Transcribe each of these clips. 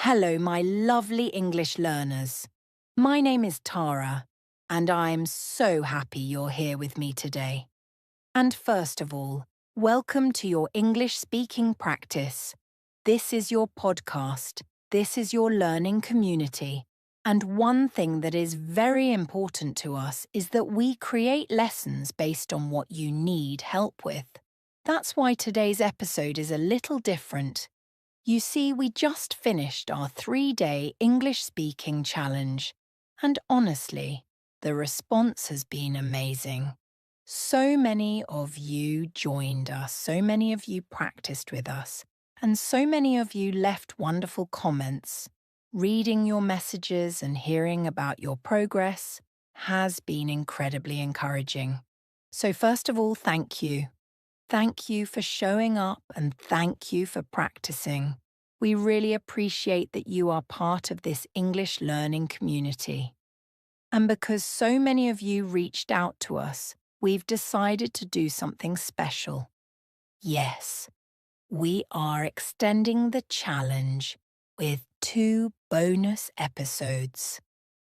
Hello, my lovely English learners. My name is Tara, and I'm so happy you're here with me today. And first of all, welcome to your English speaking practice. This is your podcast. This is your learning community. And one thing that is very important to us is that we create lessons based on what you need help with. That's why today's episode is a little different. You see, we just finished our 3-day English speaking challenge, and honestly, the response has been amazing. So many of you joined us, so many of you practiced with us, and so many of you left wonderful comments. Reading your messages and hearing about your progress has been incredibly encouraging. So first of all, thank you. Thank you for showing up and thank you for practicing. We really appreciate that you are part of this English learning community. And because so many of you reached out to us, we've decided to do something special. Yes, we are extending the challenge with 2 bonus episodes.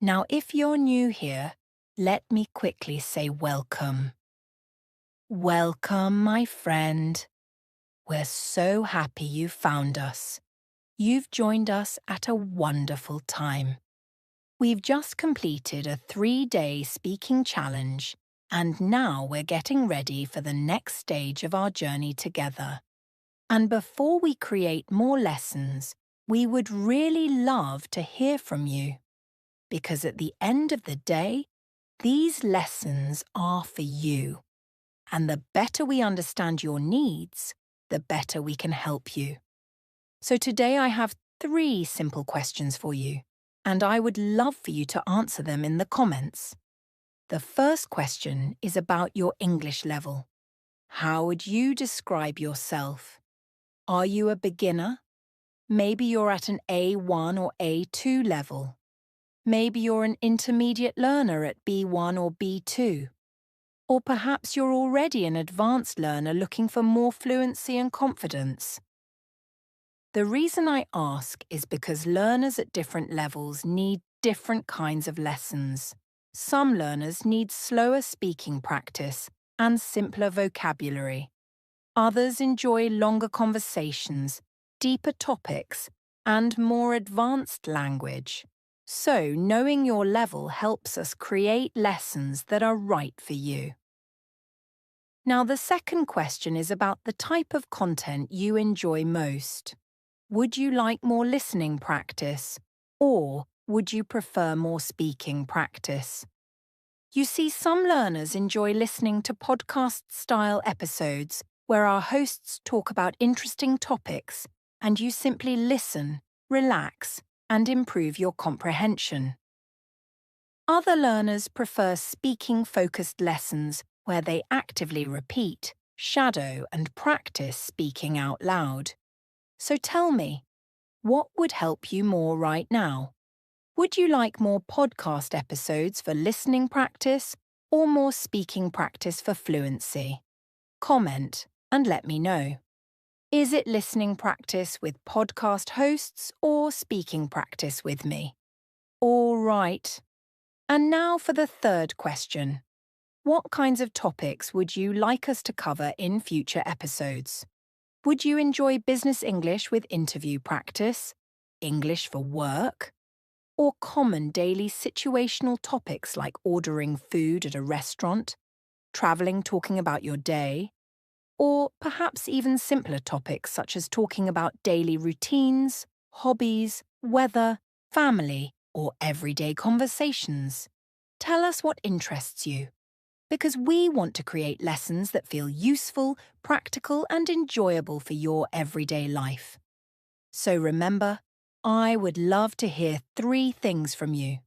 Now, if you're new here, let me quickly say welcome. Welcome, my friend. We're so happy you found us. You've joined us at a wonderful time. We've just completed a 3-day speaking challenge, and now we're getting ready for the next stage of our journey together. And before we create more lessons, we would really love to hear from you. Because at the end of the day, these lessons are for you. And the better we understand your needs, the better we can help you. So today I have 3 simple questions for you, and I would love for you to answer them in the comments. The first question is about your English level. How would you describe yourself? Are you a beginner? Maybe you're at an A1 or A2 level. Maybe you're an intermediate learner at B1 or B2. Or perhaps you're already an advanced learner looking for more fluency and confidence. The reason I ask is because learners at different levels need different kinds of lessons. Some learners need slower speaking practice and simpler vocabulary. Others enjoy longer conversations, deeper topics, and more advanced language. So, knowing your level helps us create lessons that are right for you. Now, the second question is about the type of content you enjoy most. Would you like more listening practice, or would you prefer more speaking practice? You see, some learners enjoy listening to podcast-style episodes where our hosts talk about interesting topics and you simply listen, relax, and improve your comprehension. Other learners prefer speaking-focused lessons where they actively repeat, shadow, and practice speaking out loud. So tell me, what would help you more right now? Would you like more podcast episodes for listening practice or more speaking practice for fluency? Comment and let me know. Is it listening practice with podcast hosts or speaking practice with me? All right. And now for the third question. What kinds of topics would you like us to cover in future episodes? Would you enjoy business English with interview practice, English for work, or common daily situational topics like ordering food at a restaurant, traveling talking about your day, or perhaps even simpler topics such as talking about daily routines, hobbies, weather, family, or everyday conversations? Tell us what interests you, because we want to create lessons that feel useful, practical, and enjoyable for your everyday life. So remember, I would love to hear 3 things from you.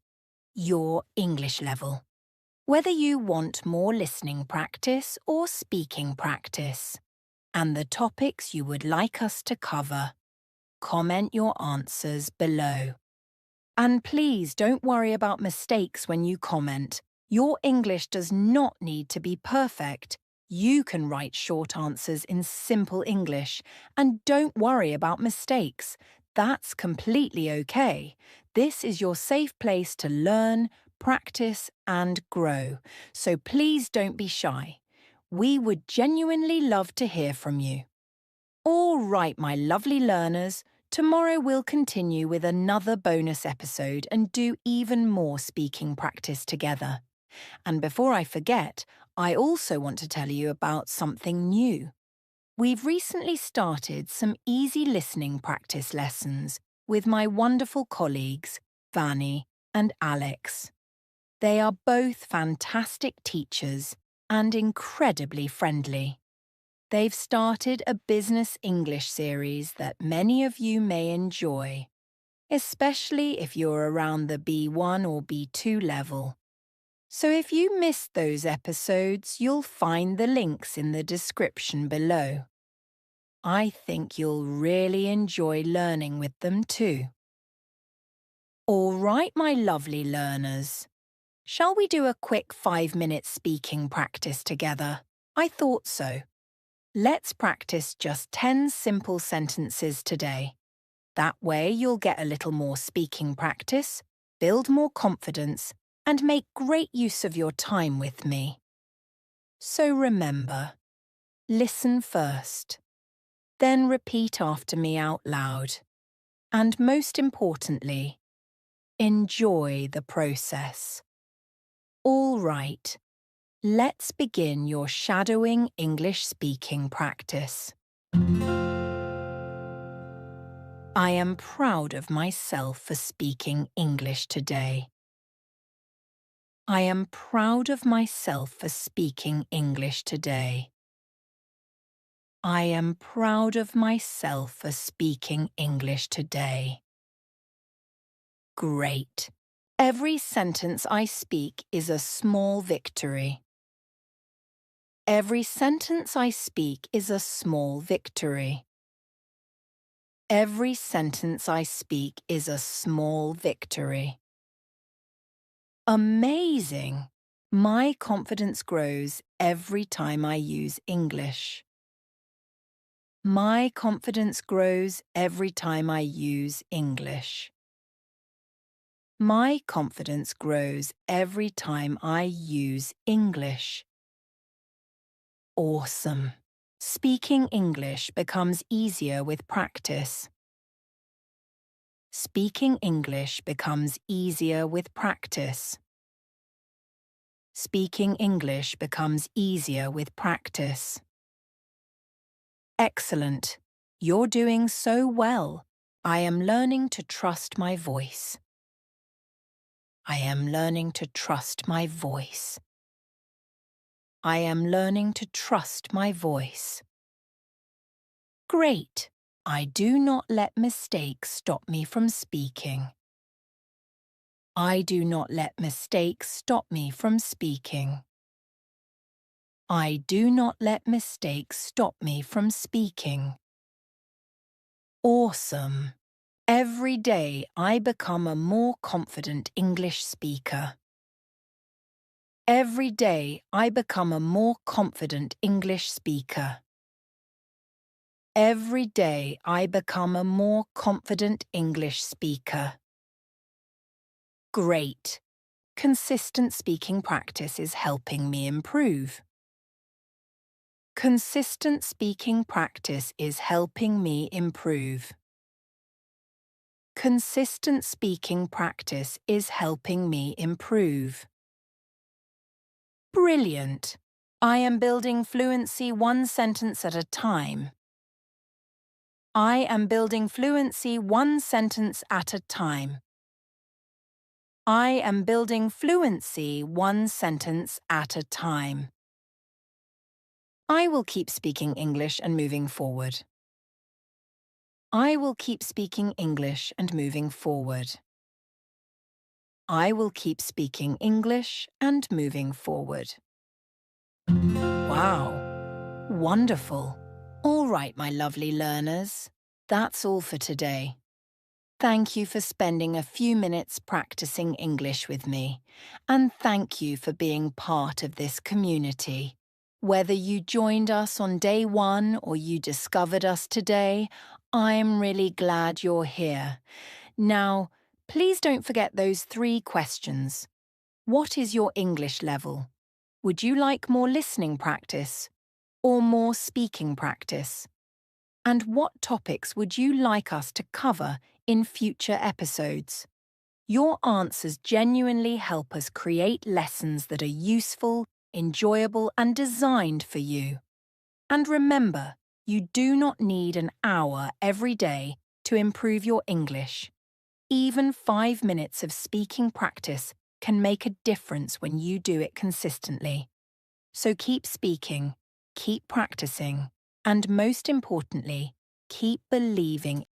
Your English level. Whether you want more listening practice or speaking practice. And the topics you would like us to cover. Comment your answers below. And please don't worry about mistakes when you comment. Your English does not need to be perfect. You can write short answers in simple English, and don't worry about mistakes. That's completely okay. This is your safe place to learn, practice, and grow, so please don't be shy. We would genuinely love to hear from you. All right, my lovely learners, tomorrow we'll continue with another bonus episode and do even more speaking practice together. And before I forget, I also want to tell you about something new. We've recently started some easy listening practice lessons with my wonderful colleagues, Vanny and Alex. They are both fantastic teachers and incredibly friendly. They've started a business English series that many of you may enjoy, especially if you're around the B1 or B2 level. So if you missed those episodes, you'll find the links in the description below. I think you'll really enjoy learning with them too. All right, my lovely learners. Shall we do a quick 5-minute speaking practice together? I thought so. Let's practice just 10 simple sentences today. That way you'll get a little more speaking practice, build more confidence, and make great use of your time with me. So remember, listen first. Then repeat after me out loud. And most importantly, enjoy the process. All right, let's begin your shadowing English speaking practice. I am proud of myself for speaking English today. I am proud of myself for speaking English today. I am proud of myself for speaking English today. Great. Every sentence I speak is a small victory. Every sentence I speak is a small victory. Every sentence I speak is a small victory. Amazing! My confidence grows every time I use English. My confidence grows every time I use English. My confidence grows every time I use English. Awesome! Speaking English becomes easier with practice. Speaking English becomes easier with practice. Speaking English becomes easier with practice. Excellent. You're doing so well. I am learning to trust my voice. I am learning to trust my voice. I am learning to trust my voice. Great. I do not let mistakes stop me from speaking. I do not let mistakes stop me from speaking. I do not let mistakes stop me from speaking. Awesome! Every day I become a more confident English speaker. Every day I become a more confident English speaker. Every day I become a more confident English speaker. Great! Consistent speaking practice is helping me improve. Consistent speaking practice is helping me improve. Consistent speaking practice is helping me improve. Brilliant! I am building fluency one sentence at a time. I am building fluency one sentence at a time. I am building fluency one sentence at a time. I will keep speaking English and moving forward. I will keep speaking English and moving forward. I will keep speaking English and moving forward. Wow! Wonderful! All right, my lovely learners. That's all for today. Thank you for spending a few minutes practicing English with me, and thank you for being part of this community. Whether you joined us on day one or you discovered us today, I'm really glad you're here. Now, please don't forget those 3 questions. What is your English level? Would you like more listening practice or more speaking practice? And what topics would you like us to cover in future episodes? Your answers genuinely help us create lessons that are useful, enjoyable, and designed for you. And remember, you do not need an hour every day to improve your English. Even 5 minutes of speaking practice can make a difference when you do it consistently. So keep speaking, keep practicing, and most importantly, keep believing